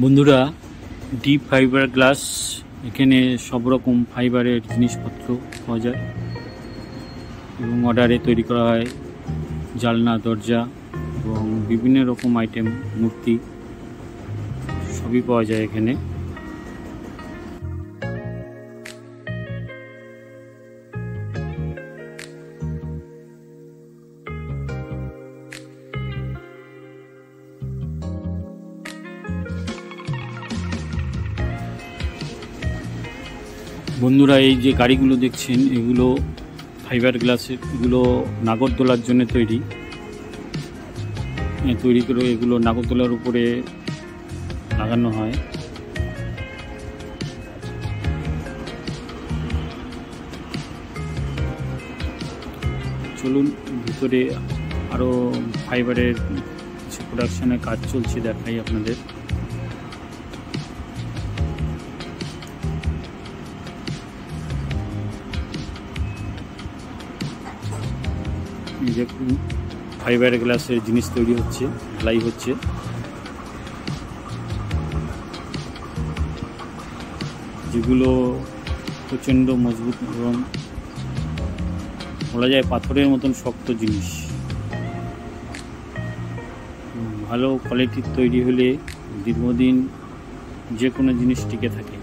বন্ধুরা, deep fibre glass, এখানে সব রকম ফাইবারের জিনিসপত্র পাওয়া যায় এবং অর্ডারে তৈরি করা হয় জানলা, দরজা এবং বিভিন্ন রকম আইটেম, মূর্তি সবই পাওয়া যায় এখানে। বন্ধুরা, এই যে গাড়িগুলো দেখছেন, এগুলো ফাইবার গ্লাসের, এগুলো নাগরদোলার জন্য তৈরি করে এগুলো নাগরদোলার উপরে লাগানো হয়। চলুন ভিতরে আরও ফাইবারের কিছু প্রোডাকশনের কাজ চলছে, দেখাই আপনাদের। দেখুন, ফাইবার গ্লাসের জিনিস তৈরি হচ্ছে, ঢালাই হচ্ছে। যেগুলো প্রচণ্ড মজবুত এবং বলা যায় পাথরের মতন শক্ত জিনিস। ভালো কোয়ালিটির তৈরি হলে দীর্ঘদিন যে কোনো জিনিস টিকে থাকে।